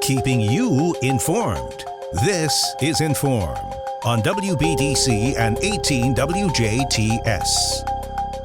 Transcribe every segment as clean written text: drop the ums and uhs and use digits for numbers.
Keeping you informed. This is In.form on WBDC and 18 WJTS.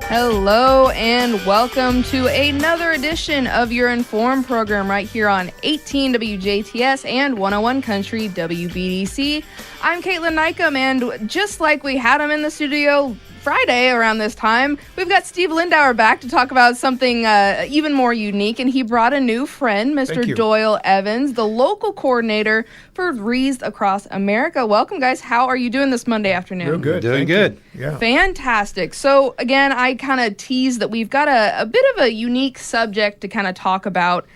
Hello and welcome to another edition of your In.form program right here on 18 WJTS and 101 Country WBDC. I'm Kaitlyn Neukam, and just like we had him in the studio Friday around this time, we've got Steve Lindauer back to talk about something even more unique, and he brought a new friend, Mr. Doyle Evans, the local coordinator for Wreaths across America. Welcome, guys. How are you doing this Monday afternoon? Real good. Doing good. Yeah. Fantastic. So, again, I kind of teased that we've got a bit of a unique subject to kind of talk about.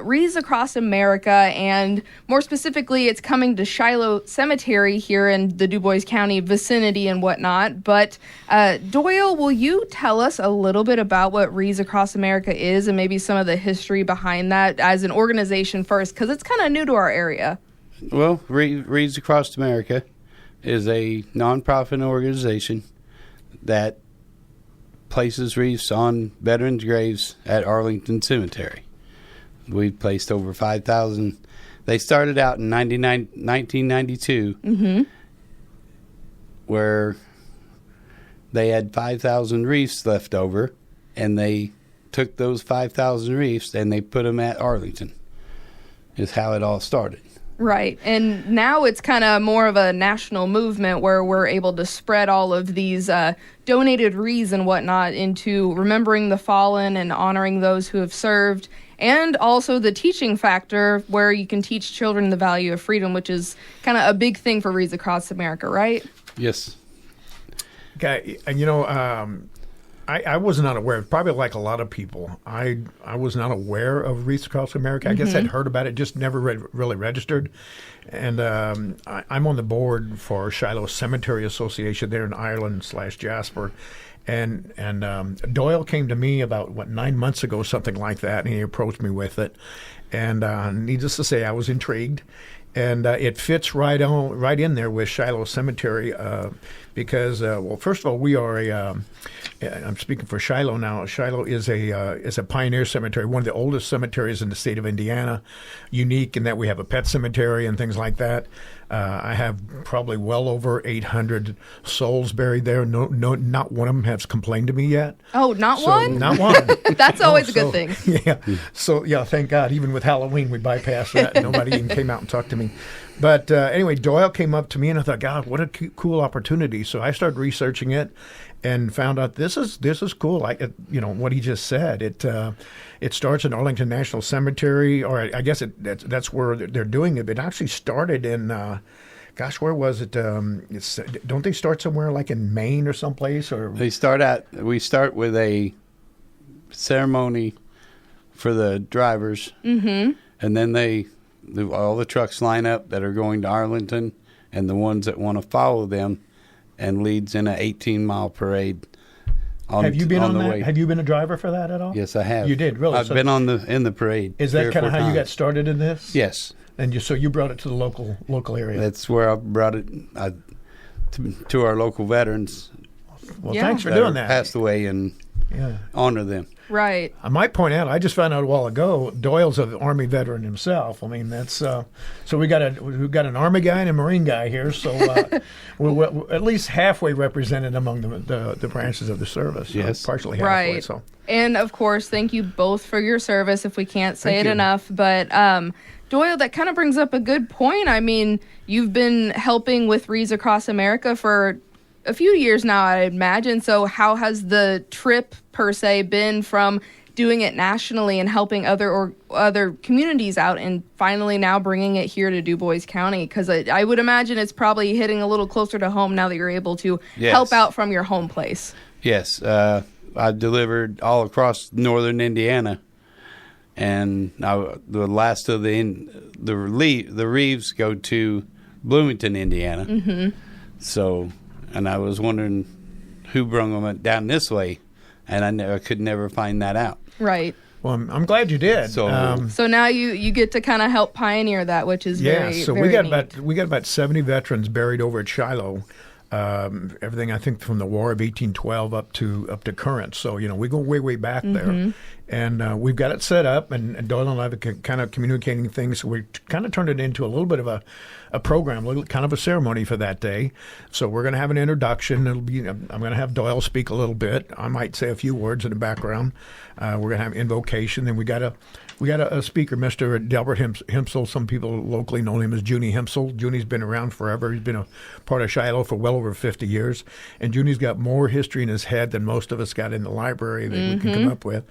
Wreaths across America, and more specifically, it's coming to Shiloh Cemetery here in the Du Bois County vicinity and whatnot. But Doyle, will you tell us a little bit about what Wreaths across America is and maybe some of the history behind that as an organization first, because it's kind of new to our area? Well, Wreaths Across America is a nonprofit organization that places wreaths on veterans' graves at Arlington Cemetery. We've placed over 5,000. They started out in 1992, where they had 5,000 wreaths left over, and they took those 5,000 wreaths and they put them at Arlington, is how it all started. Right. And now it's kind of more of a national movement where we're able to spread all of these donated wreaths and whatnot into remembering the fallen and honoring those who have served, and also the teaching factor where you can teach children the value of freedom, which is kind of a big thing for Wreaths Across America, right? Yes. Okay. And, I was not aware, probably like a lot of people, I was not aware of Wreaths Across America. I guess I'd heard about it, just never really registered. And I'm on the board for Shiloh Cemetery Association there in Ireland/Jasper. And Doyle came to me about, 9 months ago, something like that, and he approached me with it. And needless to say, I was intrigued. And it fits right in there with Shiloh Cemetery because, first of all, we are I'm speaking for Shiloh now. Shiloh is a pioneer cemetery, one of the oldest cemeteries in the state of Indiana, unique in that we have a pet cemetery and things like that. I have probably well over 800 souls buried there. No, not one of them has complained to me yet. Oh, not one? Not one. That's always a good thing. Yeah. So, thank God. Even with Halloween, we bypassed that. Nobody even came out and talked to me. But anyway, Doyle came up to me, and I thought, God, what a cool opportunity. So I started researching it and found out this is cool. Like, what he just said. It starts in Arlington National Cemetery, or I guess that's where they're doing it. It actually started in, where was it? Don't they start somewhere like in Maine or someplace? Or we start with a ceremony for the drivers, and then all the trucks line up that are going to Arlington, and the ones that want to follow them, and leads in an 18-mile parade. Have you been on that? Way. Have you been a driver for that at all? Yes, I have. You did, really? I've been in the parade. Is that kind of how you got started in this? Yes. And you brought it to the local area. That's where I brought it to our local veterans. Well, thanks for doing that. Passed away, and honor them. Right. I might point out, I just found out a while ago, Doyle's an Army veteran himself. I mean, that's so we've got an Army guy and a Marine guy here, so we're at least halfway represented among the branches of the service. Yes, partially halfway. Right. So. And of course, thank you both for your service. If we can't say it enough, but Doyle, that kind of brings up a good point. I mean, you've been helping with Wreaths Across America for a few years now, I imagine. So how has the trip per se been from doing it nationally and helping other communities out, and finally now bringing it here to Du Bois County? Because I would imagine it's probably hitting a little closer to home now that you're able to help out from your home place. Yes, I've delivered all across northern Indiana, and now the last of the wreaths go to Bloomington, Indiana. So. And I was wondering who brung them down this way, and I could never find that out. Right. Well, I'm glad you did. So now you get to kind of help pioneer that, which is very So very we got about 70 veterans buried over at Shiloh. Everything I think from the War of 1812 up to current. So we go way back there, And we've got it set up, and Doyle and I have been kind of communicating things. So we kind of turned it into a little bit of a program, kind of a ceremony for that day. So we're going to have an introduction. I'm going to have Doyle speak a little bit. I might say a few words in the background. We're going to have invocation. Then we got a speaker, Mr. Delbert Himsel. Some people locally know him as Junie Himsel. Junie's been around forever. He's been a part of Shiloh for well over 50 years. And Junie's got more history in his head than most of us got in the library that we can come up with.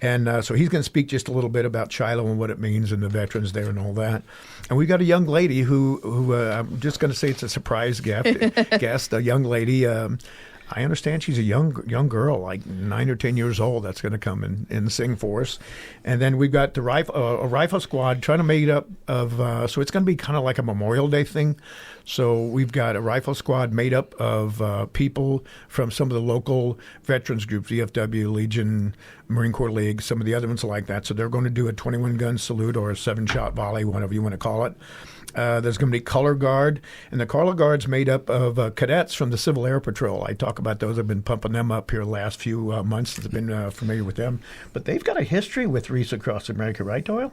And so he's going to speak just a little bit about Shiloh and what it means and the veterans there and all that. And we've got a young lady who I'm just going to say it's a surprise guest, a young lady. I understand she's a young girl, like 9 or 10 years old, that's going to come and sing for us. And then we've got a rifle squad trying to make it up of, so it's going to be kind of like a Memorial Day thing. So we've got a rifle squad made up of people from some of the local veterans groups, VFW, Legion, Marine Corps League, some of the other ones like that. So they're going to do a 21-gun salute or a 7-shot volley, whatever you want to call it. There's going to be color guard, and the color guard's made up of cadets from the Civil Air Patrol. I talk about those. I've been pumping them up here the last few months. I've been familiar with them. But they've got a history with Wreaths Across America, right, Doyle?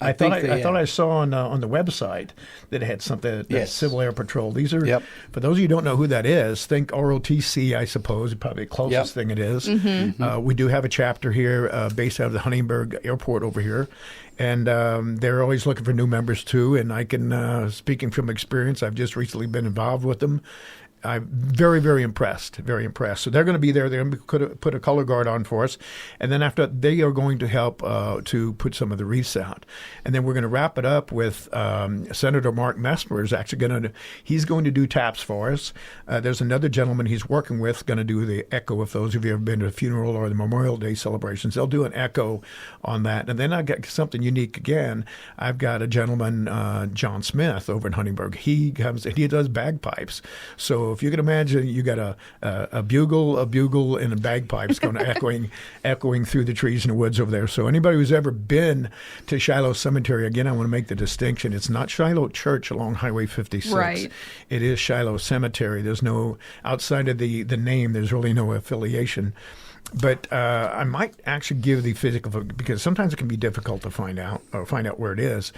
I thought I saw on the website that it had something that Civil Air Patrol. These are for those of you who don't know who that is. Think ROTC, I suppose, probably the closest thing it is. We do have a chapter here based out of the Huntingburg Airport over here, and they're always looking for new members too. And I can, speaking from experience, I've just recently been involved with them. I'm very, very impressed, very impressed. So they're going to be there. They're going to put a color guard on for us. And then after they are going to help to put some of the wreaths out. And then we're going to wrap it up with Senator Mark Messmer is actually he's going to do taps for us. There's another gentleman he's working with going to do the echo. If those of you have been to a funeral or the Memorial Day celebrations, they'll do an echo on that. And then I've got something unique again. I've got a gentleman, John Smith, over in Huntingburg. He comes and he does bagpipes. So if you can imagine, you got a bugle, and a bagpipes going echoing through the trees in the woods over there. So anybody who's ever been to Shiloh Cemetery, again, I want to make the distinction. It's not Shiloh Church along Highway 56. Right. It is Shiloh Cemetery. There's no, outside of the name, there's really no affiliation. But I might actually give the physical, because sometimes it can be difficult to find out where it is.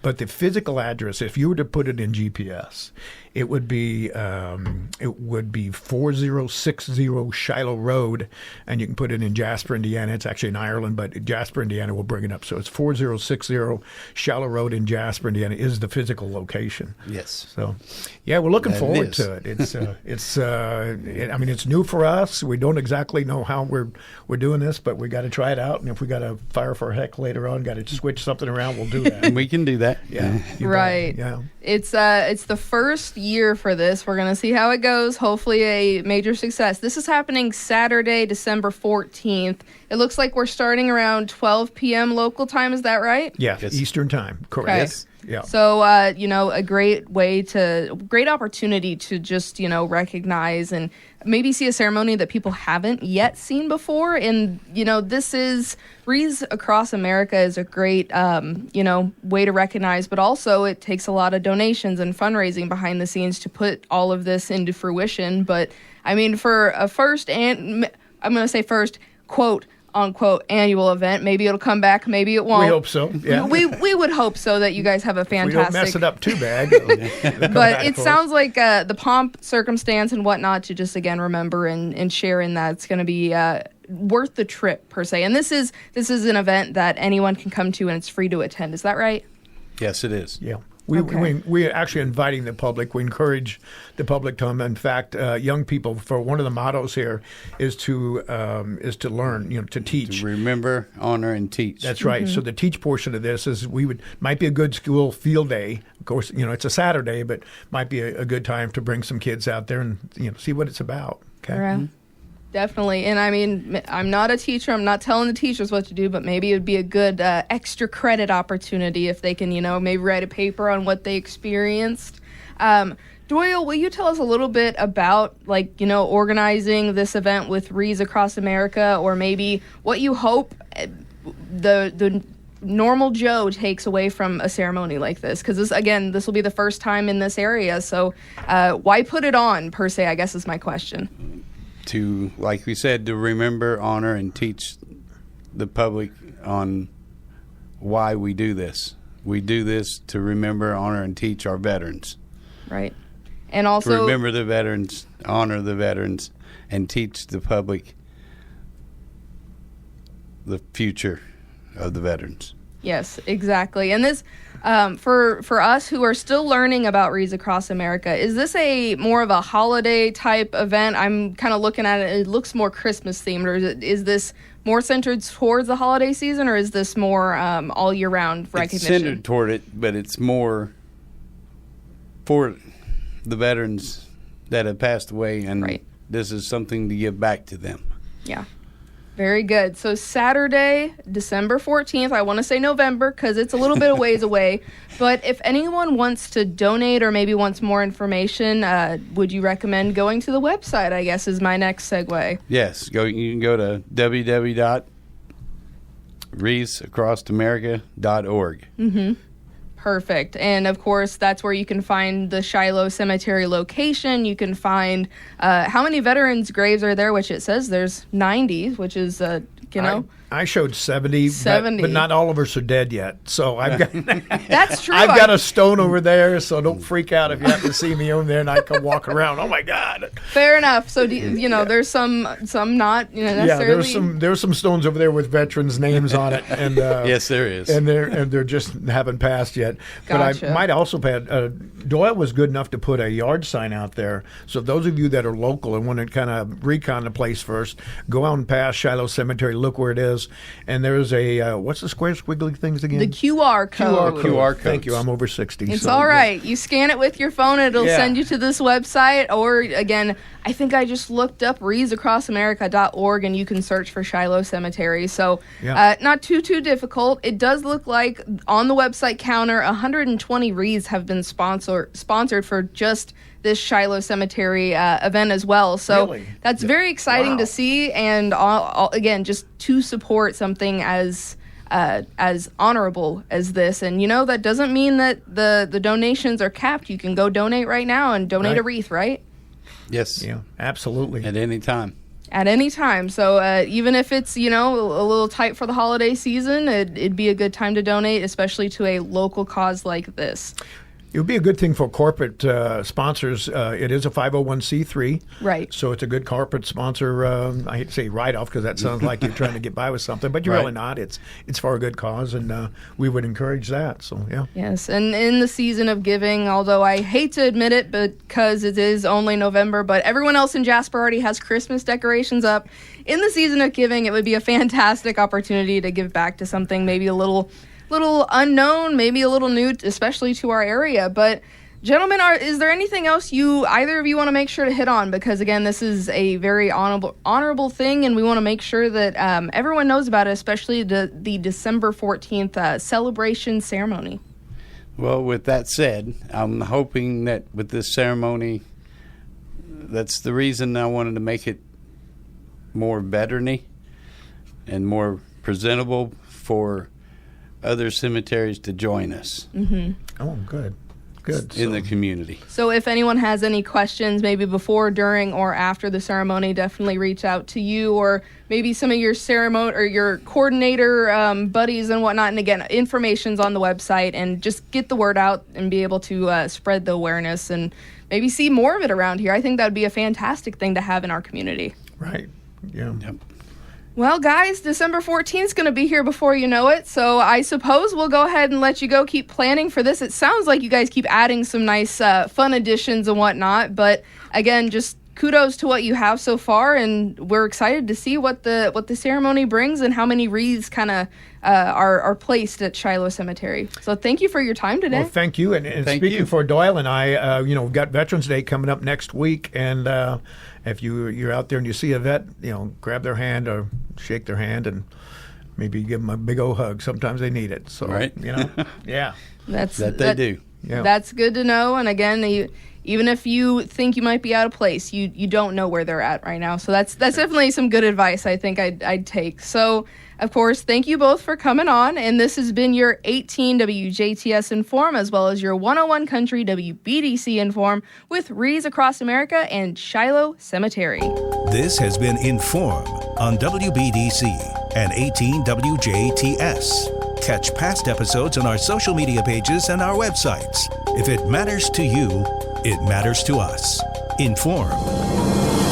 But the physical address, if you were to put it in GPS, it would be 4060 Shiloh Road, and you can put it in Jasper, Indiana. It's actually in Ireland, but Jasper, Indiana will bring it up. So it's 4060 Shiloh Road in Jasper, Indiana is the physical location. Yes. So, yeah, we're looking forward to it. It's I mean, it's new for us. We don't exactly know how we're doing this, but we got to try it out. And if we got to fire for a heck later on, got to switch something around, we'll do that. We can do that. Yeah. Right. Yeah. It's the first year for this. We're going to see how it goes. Hopefully a major success. This is happening Saturday, December 14th. It looks like we're starting around 12 p.m. local time. Is that right? Yeah, yes. Eastern time. Correct. Okay. Yes. Yeah. So, a great opportunity to just, recognize and maybe see a ceremony that people haven't yet seen before. And, this is Wreaths Across America is a great, way to recognize, but also it takes a lot of donations and fundraising behind the scenes to put all of this into fruition. But I mean, for a first, quote, unquote annual event. Maybe it'll come back, maybe it won't. We hope so. Yeah. We would hope so that you guys have a fantastic. We don't mess it up too bad. But it sounds like the pomp, circumstance, and whatnot to just again remember and share in that it's going to be worth the trip per se. And this is an event that anyone can come to and it's free to attend. Is that right? Yes, it is. Yeah. We're actually inviting the public. We encourage the public to come. In fact, young people, for one of the mottos here is to learn, to teach. To remember, honor, and teach. That's right. So the teach portion of this is might be a good school field day. Of course, it's a Saturday, but might be a good time to bring some kids out there and see what it's about. Okay. Right. Mm-hmm. Definitely. And I mean, I'm not a teacher. I'm not telling the teachers what to do, but maybe it would be a good extra credit opportunity if they can, maybe write a paper on what they experienced. Doyle, will you tell us a little bit about, organizing this event with Wreaths Across America, or maybe what you hope the normal Joe takes away from a ceremony like this? Because this will be the first time in this area. So why put it on, per se, I guess is my question. To, like we said, to remember, honor, and teach the public on why we do this. We do this to remember, honor, and teach our veterans. Right. And To also remember the veterans, honor the veterans, and teach the public the future of the veterans. Yes, exactly. And this, for us who are still learning about Wreaths Across America, is this a more of a holiday type event? I'm kind of looking at it. It looks more Christmas themed, or is this more centered towards the holiday season, or is this more all year round recognition? It's centered toward it, but it's more for the veterans that have passed away, and Right. this is something to give back to them. Yeah. Very good. So Saturday, December 14th, I want to say November because it's a little bit of ways away. But if anyone wants to donate or maybe wants more information, would you recommend going to the website, I guess, is my next segue. Yes, you can go to www.wreathsacrossamerica.org. Perfect. And of course, that's where you can find the Shiloh Cemetery location. You can find how many veterans' graves are there, which it says there's 90, which is, I showed 70, 70. But not all of us are dead yet. So I've got That's true. I've got a stone over there, so don't freak out if you happen to see me over there and I can walk around. Oh my God! Fair enough. So there's some not necessarily. Yeah, there's some stones over there with veterans' names on it, and Yes, there is. and they're just haven't passed yet. Gotcha. But I might also add, Doyle was good enough to put a yard sign out there. So those of you that are local and want to kind of recon the place first, go out and past Shiloh Cemetery, look where it is, and there's a what's the square squiggly things again? The QR code. QR Thank you. codes. I'm over 60. It's so, all right. You scan it with your phone, it'll Yeah. send you to this website. Or, again, I think I just looked up wreathsacrossamerica.org, and you can search for Shiloh Cemetery. So Yeah. not too difficult. It does look like on the website counter, 120 wreaths have been sponsored for just this Shiloh Cemetery event as well. So Really? that's very exciting Wow. to see. And again, just to support something as honorable as this. And that doesn't mean that the donations are capped. You can go donate right now and donate a Right. wreath, right? Yes, Yeah, absolutely. at any time. At any time. So even if it's, a little tight for the holiday season, it'd be a good time to donate, especially to a local cause like this. It would be a good thing for corporate sponsors. It is a 501c3. Right. So it's a good corporate sponsor. I hate to say write-off because that sounds like you're trying to get by with something, but you're Right. really not. It's for a good cause, and we would encourage that. So, yeah. Yes, and in the season of giving, although I hate to admit it because it is only November, but everyone else in Jasper already has Christmas decorations up. In the season of giving, it would be a fantastic opportunity to give back to something maybe a little unknown, maybe a little new, especially to our area. But gentlemen, is there anything else either of you want to make sure to hit on? Because again, this is a very honorable thing, and we want to make sure that everyone knows about it, especially the December 14th celebration ceremony. Well, with that said, I'm hoping that with this ceremony, that's the reason I wanted to make it more veteran-y and more presentable for other cemeteries to join us Oh, good. Good. in the community. So if anyone has any questions, maybe before, during, or after the ceremony, definitely reach out to you or maybe some of your ceremony or your coordinator buddies and whatnot. And again, information's on the website, and just get the word out and be able to spread the awareness and maybe see more of it around here. I think that would be a fantastic thing to have in our community. Right. Yeah. Yep. Well, guys, December 14th is going to be here before you know it, so I suppose we'll go ahead and let you go keep planning for this. It sounds like you guys keep adding some nice fun additions and whatnot, but again, just kudos to what you have so far, and we're excited to see what the ceremony brings and how many wreaths kind of are placed at Shiloh Cemetery. So thank you for your time today. Well, thank you. And Thank speaking you. for Doyle and I, we've got Veterans Day coming up next week, and if you're out there and you see a vet, grab their hand or shake their hand and maybe give them a big old hug. Sometimes they need it. So, Right. Yeah. They do. Yeah. That's good to know. And again, even if you think you might be out of place, you don't know where they're at right now. So that's definitely some good advice I think I'd take. So, of course, thank you both for coming on. And this has been your 18 WJTS In.form, as well as your 101 Country WBDC In.form with Wreaths Across America and Shiloh Cemetery. This has been In.form on WBDC. and 18 WJTS. Catch past episodes on our social media pages and our websites. If it matters to you, it matters to us. Inform.